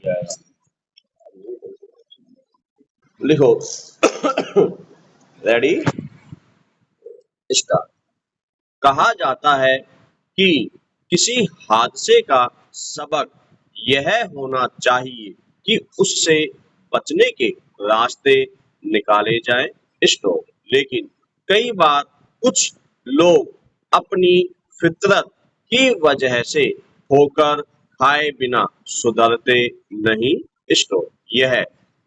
Yes. लिखो। Ready, start. कहा जाता है कि किसी हादसे का सबक यह होना चाहिए कि उससे बचने के रास्ते निकाले जाएं। स्टॉप। लेकिन कई बार कुछ लोग अपनी फितरत की वजह से ठोकर खाए बिना सुधरते नहीं। स्टॉप। यह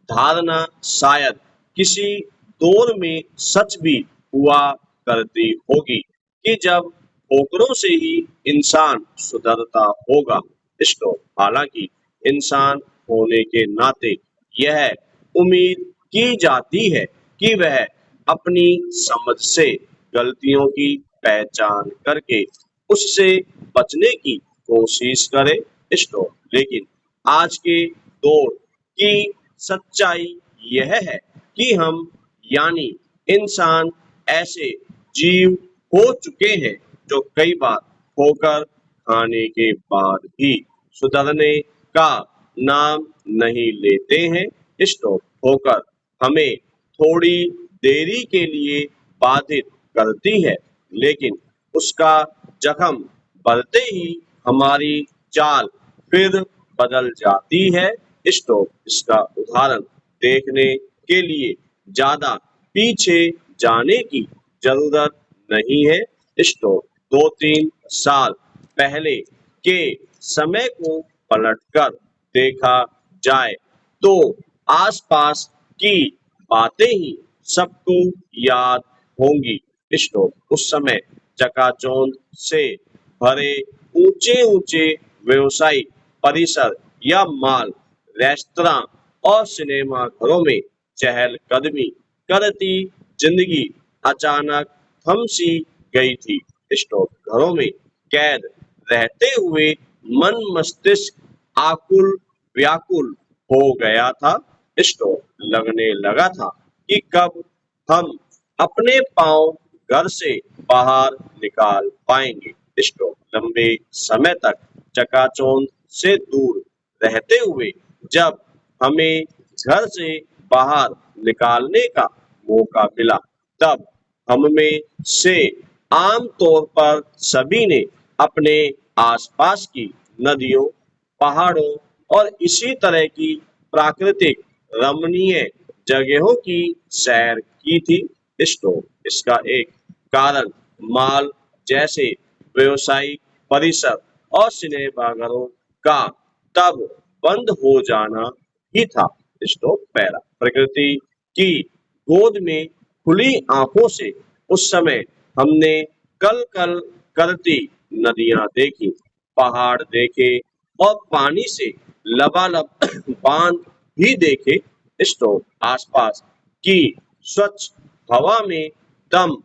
धारणा शायद किसी दौर में सच भी हुआ करती होगी कि जब ठोकरों से ही इंसान सुधरता होगा। स्टॉप। हालांकि इंसान होने के नाते यह उम्मीद की जाती है कि वह अपनी समझ से गलतियों की पहचान करके उससे बचने की कोशिश करे। स्टॉप। लेकिन आज के दौर की सच्चाई यह है कि हम यानी इंसान ऐसे जीव हो चुके हैं जो कई बार ठोकर खाने के बाद भी सुधरने का नाम नहीं लेते हैं। स्टॉप। ठोकर हमें थोड़ी देरी के लिए बाधित करती है, लेकिन उसका जख्म बढ़ते ही हमारी चाल फिर बदल जाती है। स्टॉप। इसका उदाहरण देखने के लिए ज्यादा पीछे जाने की जरूरत नहीं है। स्टॉप। 2-3 साल पहले के समय को पलटकर देखा जाए तो आसपास की बातें ही सबको याद होंगी। स्टॉप। उस समय चकाचौंध से भरे ऊंचे ऊंचे व्यवसायिक परिसर या मॉल, रेस्तरां और सिनेमा घरों में चहलकदमी करती जिंदगी अचानक थम सी गई थी। स्टॉप। घरों में कैद रहते हुए मन मस्तिष्क आकुल व्याकुल हो गया था। स्टॉप। लगने लगा था कि कब हम अपने पांव घर से बाहर निकाल पाएंगे। स्टॉप। लंबे समय तक चकाचौंध से दूर रहते हुए जब हमें घर से बाहर निकालने का मौका मिला, तब हम में से आम तौर पर सभी ने अपने आसपास की नदियों, पहाड़ों और इसी तरह की प्राकृतिक रमणीय जगहों की सैर की थी। स्टॉप। इसका एक कारण मॉल जैसे व्यवसायिक परिसर और सिनेमाघरों का तब बंद हो जाना ही था। स्टॉप। पैरा प्रकृति की गोद में खुली आंखों से उस समय हमने कल कल करती नदियां देखी, पहाड़ देखे और पानी से लबालब बांध भी देखे। स्टॉप। आसपास की स्वच्छ हवा में दम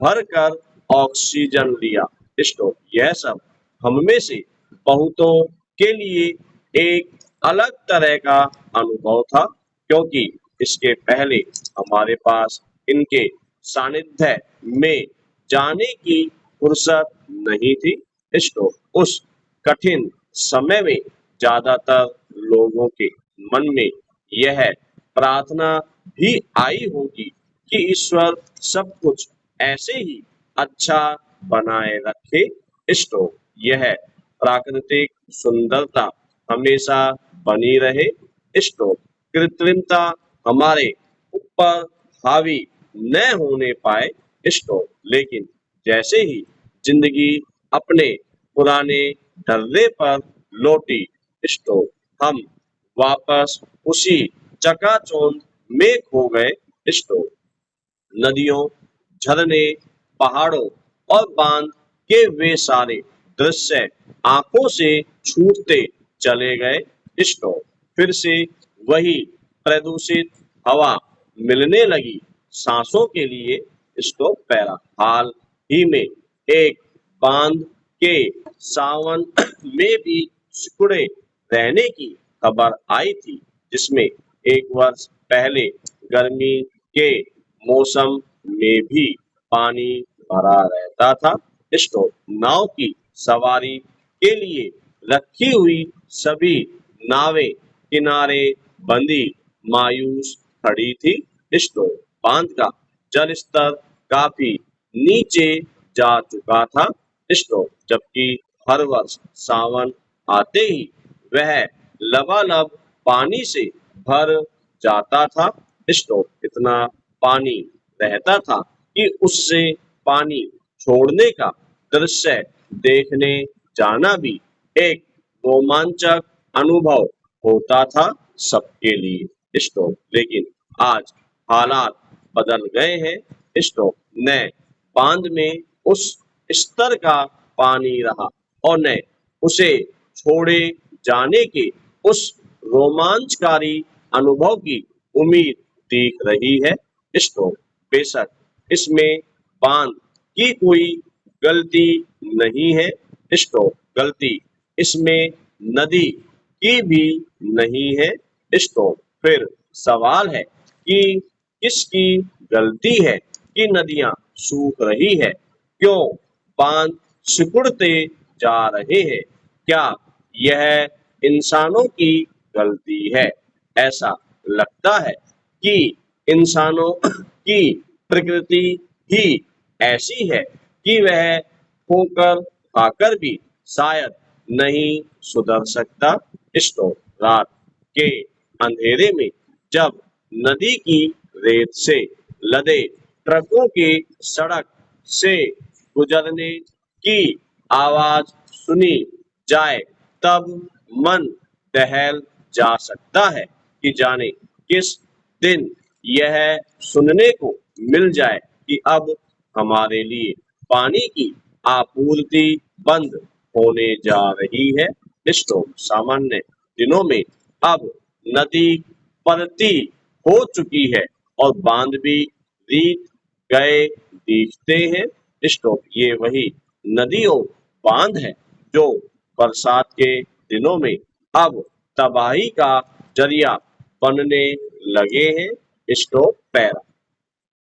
भरकर ऑक्सीजन लिया। स्टॉप। यह सब हम में से बहुतों के लिए एक अलग तरह का अनुभव था, क्योंकि इसके पहले हमारे पास इनके सानिध्य में जाने की फुर्सत नहीं थी। स्टॉप। उस कठिन समय में ज्यादातर लोगों के मन में यह प्रार्थना भी आई होगी कि ईश्वर सब कुछ ऐसे ही अच्छा बनाए रखे। स्टॉप। यह प्राकृतिक सुंदरता हमेशा बनी रहे। स्टॉप। कृत्रिमता हमारे ऊपर हावी न होने पाए। स्टॉप। लेकिन जैसे ही जिंदगी अपने पुराने ढर्रे पर लौटी, स्टॉप, हम वापस उसी चकाचौंध में खो गए। स्टॉप। नदियों, झरने, पहाड़ों और बांध के वे सारे दृश्य आंखों से छूटते चले गए। स्टॉप। फिर से वही प्रदूषित हवा मिलने लगी सांसों के लिए। स्टॉप। पैरा हाल ही में एक बांध के सावन में भी सिकुड़े रहने की खबर आई थी, जिसमें 1 वर्ष पहले गर्मी के मौसम में भी पानी भरा रहता था। स्टॉप। नाव की सवारी के लिए रखी हुई सभी नावें किनारे बंदी मायूस खड़ी थी। स्टॉप। बांध का जल स्तर काफी नीचे जा चुका था। स्टॉप। जबकि हर वर्ष सावन आते ही वह लबालब पानी से भर जाता था। स्टॉप। इतना पानी रहता था कि उससे पानी छोड़ने का दृश्य देखने जाना भी एक रोमांचक अनुभव होता था सबके लिए। स्टॉप। लेकिन आज हालात बदल गए हैं। स्टॉप। न बांध में उस स्तर का पानी रहा और न उसे छोड़े जाने के उस रोमांचकारी अनुभव की उम्मीद दिख रही है। स्टॉप। बेशक इसमें बांध की कोई गलती नहीं है। स्टॉप। गलती इसमें नदी की भी नहीं है। स्टॉप। फिर सवाल है कि किसकी गलती है कि नदियां सूख रही है? क्यों बांध सिकुड़ते जा रहे हैं? क्या यह इंसानों की गलती है? ऐसा लगता है कि इंसानों की प्रकृति ही ऐसी है कि वह ठोकर खाकर भी शायद नहीं सुधर सकता। स्टॉप। रात के अंधेरे में जब नदी की रेत से लदे ट्रकों के सड़क से गुजरने की आवाज सुनी जाए तब मन दहल जा सकता है कि जाने किस दिन यह सुनने को मिल जाए कि अब हमारे लिए पानी की आपूर्ति बंद होने जा रही है। स्टॉप। सामान्य दिनों में अब नदी पलती हो चुकी है और बांध भी बीत गए दिखते हैं। स्टॉप। ये वही नदी और बांध है जो बरसात के दिनों में अब तबाही का जरिया बनने लगे हैं। स्टॉप। पैरा।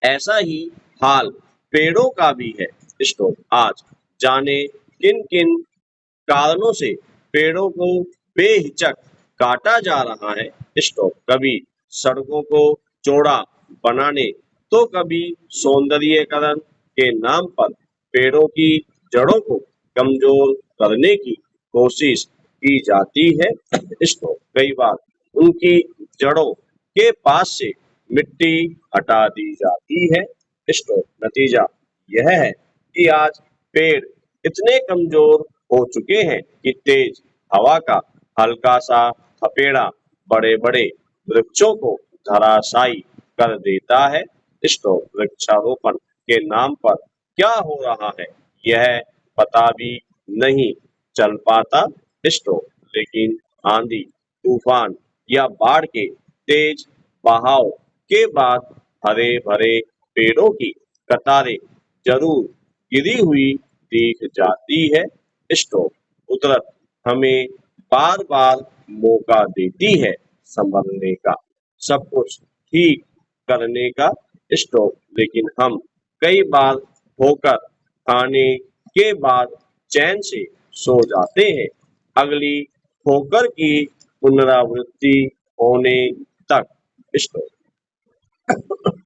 ऐसा ही हाल पेड़ों का भी है। स्टॉप। आज जाने किन किन कारणों से पेड़ों को बेहिचक काटा जा रहा है। स्टॉप। कभी सड़कों को चौड़ा बनाने तो कभी सौंदर्यीकरण के नाम पर पेड़ों की जड़ों को कमजोर करने की कोशिश की जाती है। स्टॉप। कई बार उनकी जड़ों के पास से मिट्टी हटा दी जाती है। स्टॉप। नतीजा यह है कि आज पेड़ इतने कमजोर हो चुके हैं कि तेज हवा का हल्का सा थपेड़ा बड़े बड़े वृक्षों को धराशायी कर देता है। स्टॉप। वृक्षारोपण के नाम पर क्या हो रहा है यह पता भी नहीं चल पाता। स्टॉप। लेकिन आंधी तूफान या बाढ़ के तेज बहाव के बाद हरे भरे पेड़ों की कतारें जरूर गिरी हुई दिख जाती है। स्टॉप। कुदरत हमें बार बार मौका देती है संभलने का, सब कुछ ठीक करने का। स्टॉप। लेकिन हम कई बार ठोकर खाने के बाद चैन से सो जाते हैं अगली ठोकर की पुनरावृत्ति होने तक। स्टॉप।